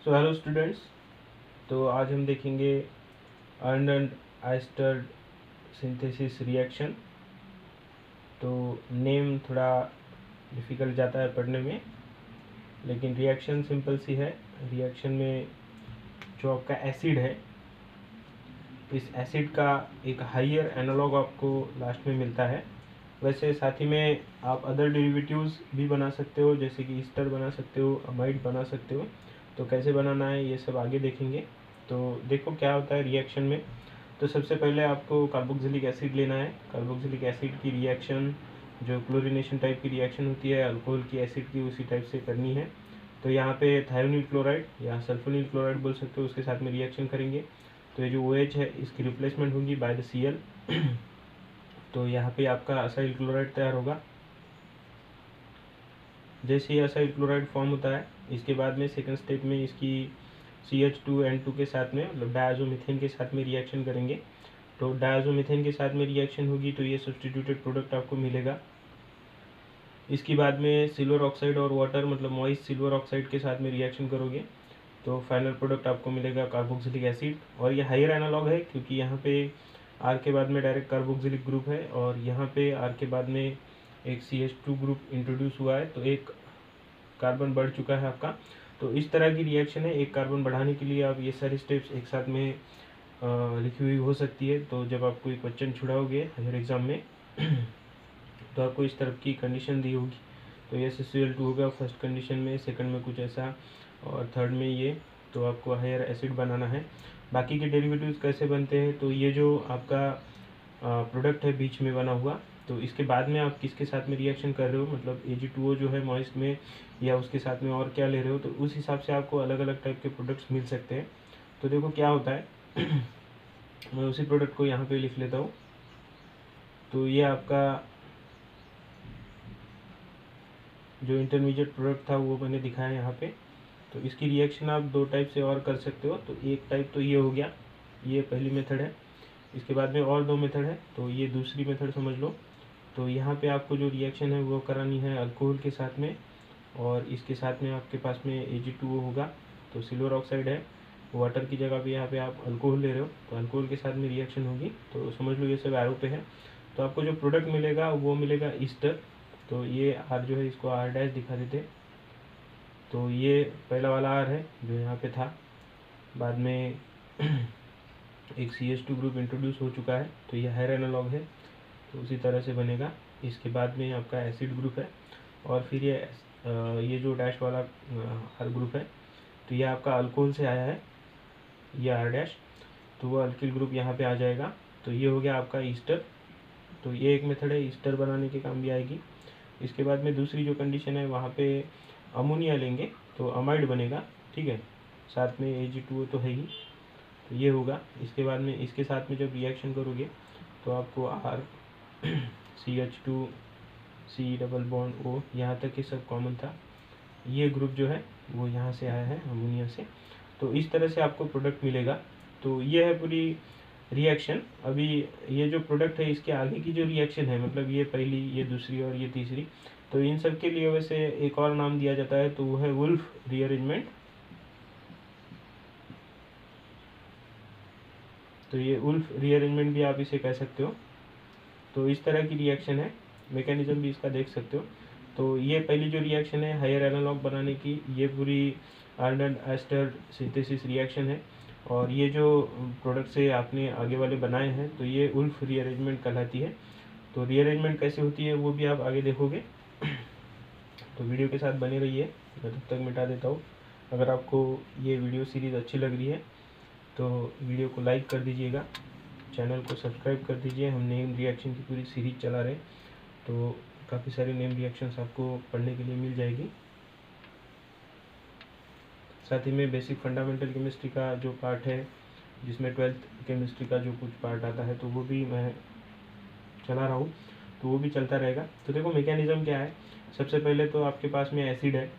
So hello students, तो आज हम देखेंगे अर्नड आइस्टर सिंथेसिस रिएक्शन। तो नेम थोड़ा डिफ़िकल्ट जाता है पढ़ने में, लेकिन रिएक्शन सिंपल सी है। रिएक्शन में जो आपका एसिड है, इस एसिड का एक हायर एनालॉग आपको लास्ट में मिलता है। वैसे साथ ही में आप अदर डेरिवेटिव्स भी बना सकते हो, जैसे कि ईस्टर बना सकते हो, अमाइड बना सकते हो। तो कैसे बनाना है ये सब आगे देखेंगे। तो देखो क्या होता है रिएक्शन में। तो सबसे पहले आपको कार्बोक्सिलिक एसिड लेना है। कार्बोक्सिलिक एसिड की रिएक्शन जो क्लोरीनेशन टाइप की रिएक्शन होती है अल्कोहल की एसिड की, उसी टाइप से करनी है। तो यहाँ पे थायोनिल क्लोराइड या सल्फोनिल क्लोराइड बोल सकते हो, उसके साथ में रिएक्शन करेंगे। तो ये जो OH है इसकी रिप्लेसमेंट होगी बाय द Cl। तो यहाँ पे आपका असाइल क्लोराइड तैयार होगा। जैसे ही असाइल क्लोराइड फॉर्म होता है, इसके बाद में सेकंड स्टेप में इसकी CH2N2 के साथ में मतलब डायज़ोमीथेन के साथ में रिएक्शन करेंगे। तो डायज़ोमीथेन के साथ में रिएक्शन होगी तो ये सब्स्टिट्यूटेड प्रोडक्ट आपको मिलेगा। इसके बाद में सिल्वर ऑक्साइड और वाटर मतलब मॉइस्ट सिल्वर ऑक्साइड के साथ में रिएक्शन करोगे तो फाइनल प्रोडक्ट आपको मिलेगा कार्बोक्सिलिक एसिड। और ये हायर एनालॉग है क्योंकि यहाँ पे R के बाद में डायरेक्ट कार्बोक्सिलिक ग्रुप है और यहाँ पे R के बाद में एक CH2 ग्रुप इंट्रोड्यूस हुआ है, तो एक कार्बन बढ़ चुका है आपका। तो इस तरह की रिएक्शन है। एक कार्बन बढ़ाने के लिए आप ये सारे स्टेप्स एक साथ में लिखी हुई हो सकती है। तो जब आप कोई क्वेश्चन छुड़ाओगे हायर एग्ज़ाम में तो आपको इस तरह की कंडीशन दी होगी। तो ये SiCl2 होगा फर्स्ट कंडीशन में, सेकंड में कुछ ऐसा, और थर्ड में ये। तो आपको हायर एसिड बनाना है। बाकी के डेरिवेटिव्स कैसे बनते हैं, तो ये जो आपका प्रोडक्ट है बीच में बना हुआ, तो इसके बाद में आप किसके साथ में रिएक्शन कर रहे हो, मतलब Ag2O जो है मॉइस्ट में, या उसके साथ में और क्या ले रहे हो, तो उस हिसाब से आपको अलग अलग टाइप के प्रोडक्ट्स मिल सकते हैं। तो देखो क्या होता है मैं उसी प्रोडक्ट को यहाँ पे लिख लेता हूँ। तो ये आपका जो इंटरमीडिएट प्रोडक्ट था वो मैंने दिखाया यहाँ पे। तो इसकी रिएक्शन आप दो टाइप से और कर सकते हो। तो एक टाइप तो ये हो गया, ये पहली मेथड है। इसके बाद में और दो मेथड है, तो ये दूसरी मेथड समझ लो। तो यहाँ पे आपको जो रिएक्शन है वो करानी है अल्कोहल के साथ में, और इसके साथ में आपके पास में Ag2O होगा। तो सिल्वर ऑक्साइड है, वाटर की जगह पे यहाँ पे आप अल्कोहल ले रहे हो, तो अल्कोहल के साथ में रिएक्शन होगी। तो समझ लो ये सब एरो पे है। तो आपको जो प्रोडक्ट मिलेगा वो मिलेगा ईस्टर। तो ये R जो है इसको R' दिखा देते। तो ये पहला वाला R है जो यहाँ पे था, बाद में एक CH2 ग्रुप इंट्रोड्यूस हो चुका है, तो ये हायर एनालॉग है, तो उसी तरह से बनेगा। इसके बाद में आपका एसिड ग्रुप है, और फिर ये जो डैश वाला R ग्रुप है, तो ये आपका अल्कोहल से आया है, ये R', तो वो अल्किल ग्रुप यहाँ पे आ जाएगा। तो ये हो गया आपका ईस्टर। तो ये एक मेथड है, ईस्टर बनाने के काम भी आएगी। इसके बाद में दूसरी जो कंडीशन है वहाँ पे अमोनिया लेंगे तो अमाइड बनेगा, ठीक है, साथ में Ag2O तो है ही, तो ये होगा। इसके बाद में इसके साथ में जब रिएक्शन करोगे तो आपको R CH2 C double bond O यहाँ तक ये सब कॉमन था, ये ग्रुप जो है वो यहाँ से आया है अमोनिया से। तो इस तरह से आपको प्रोडक्ट मिलेगा। तो ये है पूरी रिएक्शन। अभी ये जो प्रोडक्ट है इसके आगे की जो रिएक्शन है, मतलब ये पहली, ये दूसरी और ये तीसरी, तो इन सब के लिए वैसे एक और नाम दिया जाता है, तो वो है वुल्फ रीअरेंजमेंट। तो ये वुल्फ रीअरेंजमेंट भी आप इसे कह सकते हो। तो इस तरह की रिएक्शन है, मैकेनिज्म भी इसका देख सकते हो। तो ये पहली जो रिएक्शन है हायर एनालॉग बनाने की, ये पूरी अर्नड आइस्टर सिंथेसिस रिएक्शन है। और ये जो प्रोडक्ट से आपने आगे वाले बनाए हैं तो ये वुल्फ रीअरेंजमेंट कहलाती है। तो रीअरेंजमेंट कैसे होती है वो भी आप आगे देखोगे। तो वीडियो के साथ बने रहिए, मैं तब तक मिटा देता हूँ। अगर आपको ये वीडियो सीरीज़ अच्छी लग रही है तो वीडियो को लाइक कर दीजिएगा, चैनल को सब्सक्राइब कर दीजिए। हम नेम रिएक्शन की पूरी सीरीज चला रहे हैं, तो काफ़ी सारे नेम रिएक्शंस आपको पढ़ने के लिए मिल जाएगी। साथ ही में बेसिक फंडामेंटल केमिस्ट्री का जो पार्ट है, जिसमें 12th केमिस्ट्री का जो कुछ पार्ट आता है, तो वो भी मैं चला रहा हूँ, तो वो भी चलता रहेगा। तो देखो मैकेनिज़्म क्या है। सबसे पहले तो आपके पास में एसिड है,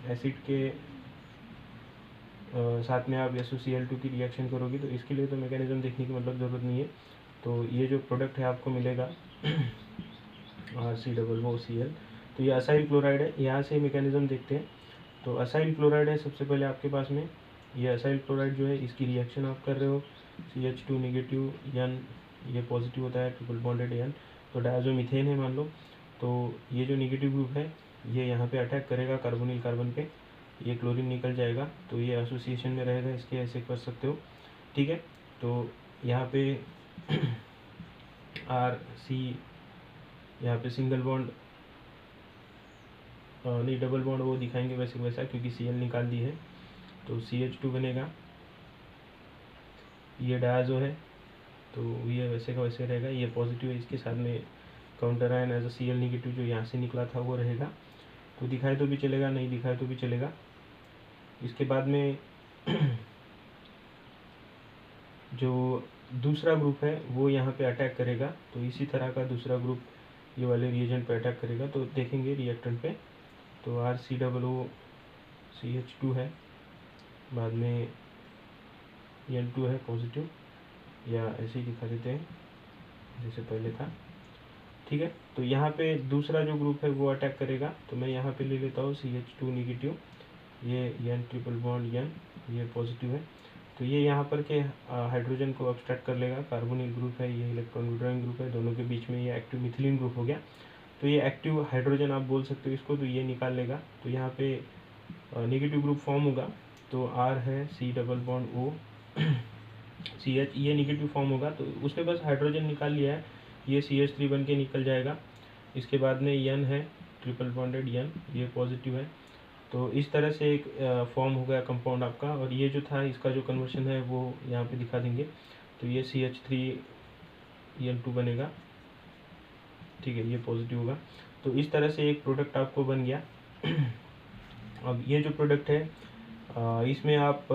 एसिड के साथ में आप SOCl2 की रिएक्शन करोगे, तो इसके लिए तो मैकेनिज़्म देखने की मतलब ज़रूरत नहीं है। तो ये जो प्रोडक्ट है आपको मिलेगा RCOOCl। तो ये असाइल क्लोराइड है। यहाँ से मैकेनिज़्म देखते हैं। तो असाइल क्लोराइड है सबसे पहले आपके पास में, ये असाइल क्लोराइड जो है इसकी रिएक्शन आप कर रहे हो, CH2 नेगेटिव, N ये पॉजिटिव होता है, ट्रिपल बॉन्डेड N। तो डायज़ोमीथेन है मान लो, तो ये जो नेगेटिव ग्रुप है ये यहाँ पे अटैक करेगा कार्बोनिल कार्बन पे, ये क्लोरीन निकल जाएगा, तो ये एसोसिएशन में रहेगा, इसके ऐसे कर सकते हो, ठीक है। तो यहाँ पे RC, यहाँ पे सिंगल बॉन्ड नहीं डबल बॉन्ड वो दिखाएंगे वैसे वैसा, क्योंकि Cl निकाल दी है, तो CH2 बनेगा, ये डायज़ो है तो ये वैसे का वैसे रहेगा, ये पॉजिटिव है, इसके साथ में counter ion as a Cl negative जो यहाँ से निकला था वो रहेगा, तो दिखाए तो भी चलेगा, नहीं दिखाए तो भी चलेगा। इसके बाद में जो दूसरा ग्रुप है वो यहाँ पे अटैक करेगा, तो इसी तरह का दूसरा ग्रुप ये वाले रिएजेंट पे अटैक करेगा, तो देखेंगे रिएक्टेंट पे, तो RCOOCH2 है, बाद में N2 है पॉजिटिव, या ऐसे ही दिखा देते हैं जैसे पहले था, ठीक है। तो यहाँ पे दूसरा जो ग्रुप है वो अटैक करेगा, तो मैं यहाँ पे ले लेता हूँ CH2 नेगेटिव, ये N ट्रिपल बॉन्ड N, ये पॉजिटिव है, तो ये यहाँ पर के हाइड्रोजन को अब्स्ट्रैक्ट कर लेगा, कार्बोनिल ग्रुप है, ये इलेक्ट्रॉन विड्रॉइंग ग्रुप है, दोनों के बीच में ये एक्टिव मिथिलीन ग्रुप हो गया, तो ये एक्टिव हाइड्रोजन आप बोल सकते हो इसको, तो ये निकाल लेगा, तो यहाँ पे नेगेटिव ग्रुप फॉर्म होगा, तो R है C double bond O CH, ये नेगेटिव फॉर्म होगा, तो उसने बस हाइड्रोजन निकाल लिया है, ये CH3 बन के निकल जाएगा। इसके बाद में N है ट्रिपल बॉन्डेड N, ये पॉजिटिव है, तो इस तरह से एक फॉर्म हो गया कंपाउंड आपका, और ये जो था इसका जो कन्वर्शन है वो यहाँ पे दिखा देंगे, तो ये CH3N2 बनेगा, ठीक है, ये पॉजिटिव होगा, तो इस तरह से एक प्रोडक्ट आपको बन गया। अब ये जो प्रोडक्ट है इसमें आप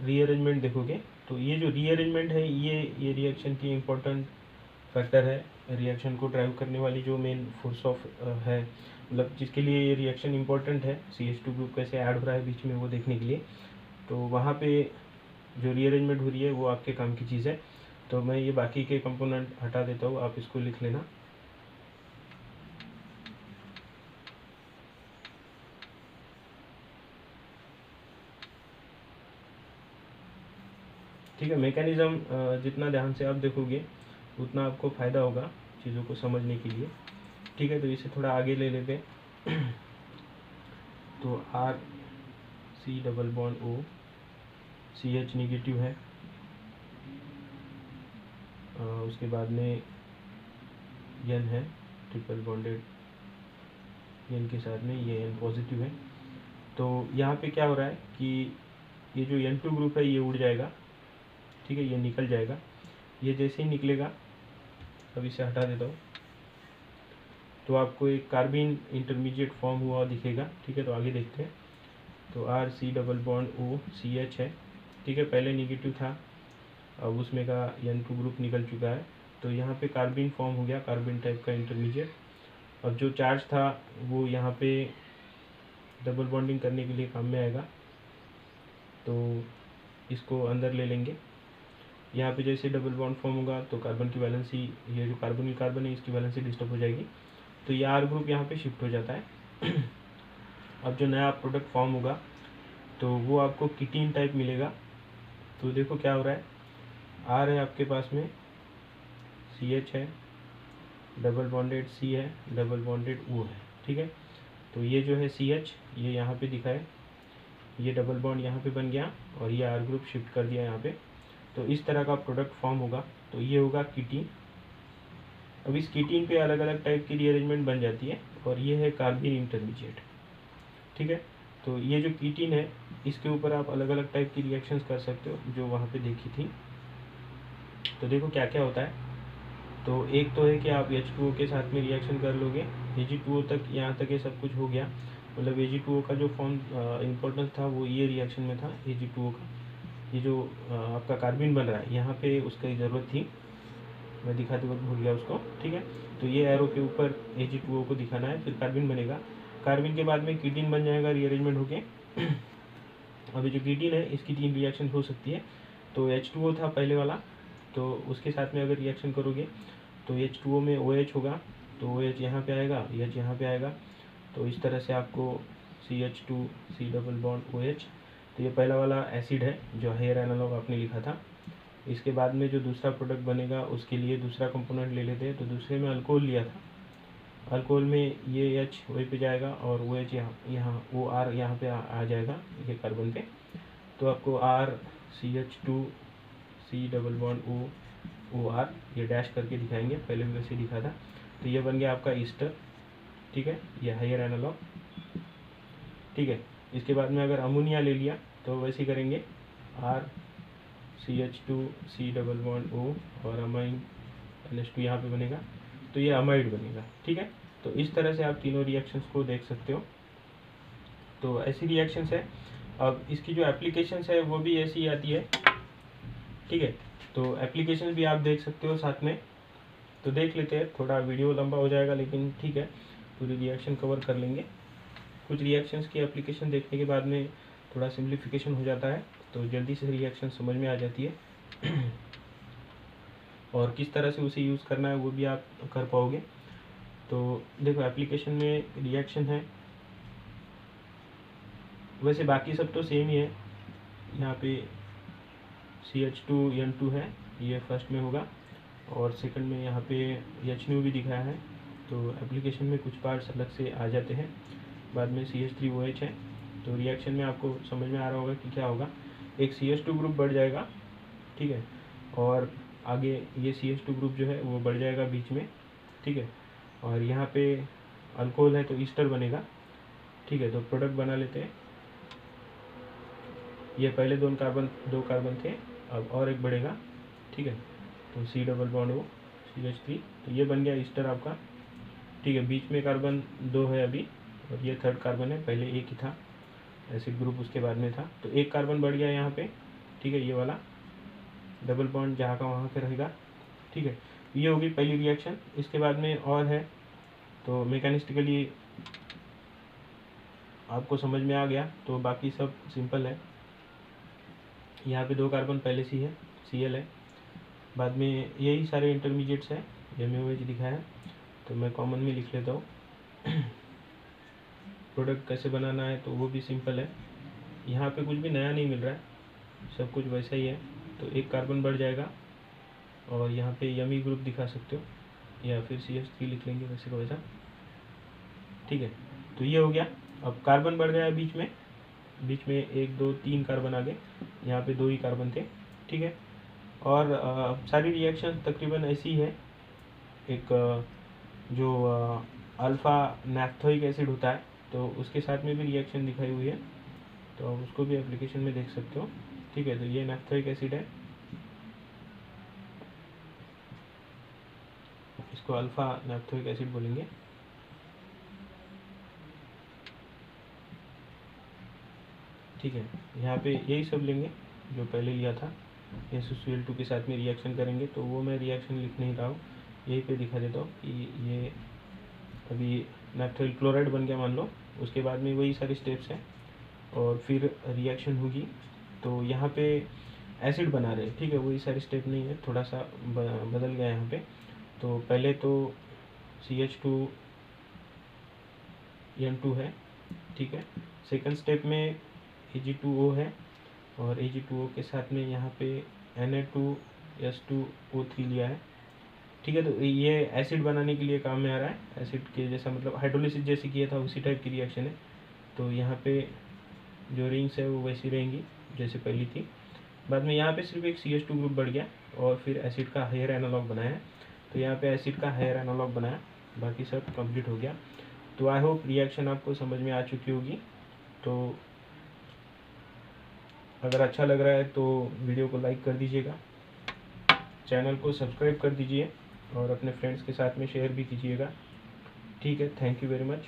रीअरेंजमेंट देखोगे, तो ये जो रीअरेंजमेंट है ये रिएक्शन की इम्पोर्टेंट फैक्टर है, रिएक्शन को ड्राइव करने वाली जो मेन फोर्स ऑफ है, मतलब जिसके लिए ये रिएक्शन इम्पोर्टेंट है, CH2 ग्रुप कैसे ऐड हो रहा है बीच में वो देखने के लिए, तो वहाँ पे जो रीअरेंजमेंट हो रही है वो आपके काम की चीज़ है। तो मैं ये बाकी के कंपोनेंट हटा देता हूँ, आप इसको लिख लेना। ठीक है, मैकेनिज़्म जितना ध्यान से आप देखोगे उतना आपको फ़ायदा होगा चीज़ों को समझने के लिए, ठीक है। तो इसे थोड़ा आगे ले लेते हैं। तो RC double bond O CH negative है, उसके बाद में N है ट्रिपल बॉन्डेड N के साथ में ये N पॉजिटिव है, तो यहाँ पे क्या हो रहा है कि ये जो N2 ग्रुप है ये उड़ जाएगा, ठीक है, ये निकल जाएगा, ये जैसे ही निकलेगा, अब इसे हटा देता हूँ, तो आपको एक कार्बिन इंटरमीडिएट फॉर्म हुआ दिखेगा, ठीक है। तो आगे देखते हैं, तो RC double bond O CH है, ठीक है, पहले नेगेटिव था, अब उसमें का N2 ग्रुप निकल चुका है, तो यहाँ पे कार्बिन फॉर्म हो गया, कार्बिन टाइप का इंटरमीडिएट। अब जो चार्ज था वो यहाँ पे डबल बॉन्डिंग करने के लिए काम में आएगा, तो इसको अंदर ले लेंगे, यहाँ पे जैसे डबल बॉन्ड फॉर्म होगा तो कार्बन की वैलेंसी, ये जो कार्बोनिल कार्बन है इसकी वैलेंसी डिस्टर्ब हो जाएगी, तो ये R ग्रुप यहाँ पे शिफ्ट हो जाता है। अब जो नया प्रोडक्ट फॉर्म होगा तो वो आपको कीटीन टाइप मिलेगा, तो देखो क्या हो रहा है, R है आपके पास में, CH है, डबल बॉन्डेड C है, डबल बॉन्डेड O है, ठीक है। तो ये जो है CH ये यहाँ पे दिखा है, ये डबल बॉन्ड यहाँ पे बन गया और ये R ग्रुप शिफ्ट कर दिया यहाँ पे, तो इस तरह का प्रोडक्ट फॉर्म होगा, तो ये होगा कीटीन। अब इस कीटीन पे अलग अलग टाइप की रीअरेंजमेंट बन जाती है, और ये है कार्बिन इंटरमीडिएट, ठीक है। तो ये जो कीटीन है इसके ऊपर आप अलग अलग टाइप की रिएक्शंस कर सकते हो जो वहाँ पे देखी थी। तो देखो क्या क्या होता है, तो एक तो है कि आप H2O के साथ में रिएक्शन कर लोगे, Ag2O तक, यहाँ तक ये सब कुछ हो गया, मतलब Ag2O का जो फॉर्म इम्पोर्टेंस था वो ये रिएक्शन में था Ag2O का, ये जो आपका कार्बिन बन रहा है यहाँ पे उसकी ज़रूरत थी, मैं दिखाते वक्त भूल गया उसको, ठीक है। तो ये एरो के ऊपर Ag2O को दिखाना है, फिर कार्बिन बनेगा, कार्बिन के बाद में कीटीन बन जाएगा रीअरेंजमेंट होके। अभी जो कीटीन है इसकी 3 रिएक्शन हो सकती है, तो H2O था पहले वाला, तो उसके साथ में अगर रिएक्शन करोगे तो H2O में OH होगा, तो OH यहाँ पे आएगा, यहाँ पे आएगा, तो इस तरह से आपको CH2 C double bond OH तो ये पहला वाला एसिड है जो हायर एनालॉग आपने लिखा था। इसके बाद में जो दूसरा प्रोडक्ट बनेगा उसके लिए दूसरा कंपोनेंट ले लेते हैं। तो दूसरे में अल्कोहल लिया था, अल्कोहल में ये H वहीं पे जाएगा और वो H यहाँ वो R यहाँ पे आ जाएगा ये कार्बन पे। तो आपको RCH2 C double bond OR ये डैश करके दिखाएंगे, पहले भी वैसे दिखा था। तो ये बन गया आपका ईस्टर, ठीक है, ये हायर एनालॉग, ठीक है। इसके बाद में अगर अमोनिया ले लिया तो वैसे ही करेंगे, RCH2 C double bond O और अमाइन NH2 यहाँ पे बनेगा, तो ये अमाइड बनेगा, ठीक है। तो इस तरह से आप तीनों रिएक्शंस को देख सकते हो। तो ऐसी रिएक्शंस है। अब इसकी जो एप्लीकेशंस है वो भी ऐसी आती है, ठीक है। तो एप्लीकेशन भी आप देख सकते हो साथ में, तो देख लेते हैं। थोड़ा वीडियो लंबा हो जाएगा लेकिन ठीक है, पूरी रिएक्शन कवर कर लेंगे। कुछ रिएक्शंस की एप्लीकेशन देखने के बाद में थोड़ा सिंप्लीफिकेशन हो जाता है, तो जल्दी से रिएक्शन समझ में आ जाती है और किस तरह से उसे यूज़ करना है वो भी आप कर पाओगे। तो देखो एप्लीकेशन में रिएक्शन है, वैसे बाकी सब तो सेम ही है। यहाँ पे CH2N2 है, ये फर्स्ट में होगा और सेकंड में यहाँ पे HNO भी दिखाया है। तो एप्लीकेशन में कुछ पार्ट्स अलग से आ जाते हैं, बाद में CH3OH है। तो रिएक्शन में आपको समझ में आ रहा होगा कि क्या होगा, एक CH2 ग्रुप बढ़ जाएगा, ठीक है, और आगे ये CH2 ग्रुप जो है वो बढ़ जाएगा बीच में, ठीक है। और यहाँ पे अल्कोहल है तो ईस्टर बनेगा, ठीक है। तो प्रोडक्ट बना लेते हैं। ये पहले दो कार्बन थे, अब और एक बढ़ेगा, ठीक है। तो C double bond O CH3, तो ये बन गया ईस्टर आपका, ठीक है। बीच में कार्बन 2 है अभी और ये थर्ड कार्बन है, पहले एक ही था, एसिड ग्रुप उसके बाद में था। तो एक कार्बन बढ़ गया यहाँ पे, ठीक है, ये वाला डबल बॉन्ड जहाँ का वहाँ पे रहेगा, ठीक है। ये होगी पहली रिएक्शन। इसके बाद में और है, तो मैकेनिस्टिकली आपको समझ में आ गया, तो बाकी सब सिंपल है। यहाँ पे 2 कार्बन पहले से ही है, Cl है, बाद में यही सारे इंटरमीडिएट्स हैं, MOH दिखा है, तो मैं कॉमन में लिख लेता हूँ। प्रोडक्ट कैसे बनाना है तो वो भी सिंपल है, यहाँ पे कुछ भी नया नहीं मिल रहा है, सब कुछ वैसा ही है। तो एक कार्बन बढ़ जाएगा और यहाँ पे यमी ग्रुप दिखा सकते हो या फिर CH3 लिख लेंगे वैसे का वैसा, ठीक है। तो ये हो गया। अब कार्बन बढ़ गया बीच में 1 2 3 कार्बन आ गए, यहाँ पे 2 ही कार्बन थे, ठीक है। और सारी रिएक्शन तकरीबन ऐसी ही है। एक जो अल्फ़ा नैप्थोइक एसिड होता है तो उसके साथ में भी रिएक्शन दिखाई हुई है, तो आप उसको भी एप्लीकेशन में देख सकते हो, ठीक है। तो ये नैप्थोइक एसिड है, इसको अल्फ़ा नैप्थोइक एसिड बोलेंगे, ठीक है। यहाँ पे यही सब लेंगे जो पहले लिया था, SuCl2 के साथ में रिएक्शन करेंगे, तो वो मैं रिएक्शन लिख नहीं रहा हूँ, यहीं पे दिखा देता हूँ कि ये अभी नैप्थोइल क्लोराइड बन गया मान लो। उसके बाद में वही सारी स्टेप्स हैं और फिर रिएक्शन होगी। तो यहाँ पे एसिड बना रहे हैं, ठीक है, वही सारी स्टेप नहीं है, थोड़ा सा बदल गया यहाँ पे। तो पहले तो CH2N2 है, ठीक है। सेकंड स्टेप में Ag2O है और Ag2O के साथ में यहाँ पे Na2S2O3 लिया है, ठीक है। तो ये एसिड बनाने के लिए काम में आ रहा है, एसिड के जैसा, मतलब हाइड्रोलिसिस जैसे किया था उसी टाइप की रिएक्शन है। तो यहाँ पे जो रिंग्स है वो वैसी रहेंगी जैसे पहली थी। बाद में यहाँ पे सिर्फ एक CH2 ग्रुप बढ़ गया और फिर एसिड का हायर एनालॉग बनाया है, तो यहाँ पे एसिड का हायर एनालॉग बनाया, बाकी सब कंप्लीट हो गया। तो आई होप रिएक्शन आपको समझ में आ चुकी होगी। तो अगर अच्छा लग रहा है तो वीडियो को लाइक कर दीजिएगा, चैनल को सब्सक्राइब कर दीजिए और अपने फ्रेंड्स के साथ में शेयर भी कीजिएगा, ठीक है। Thank you very much.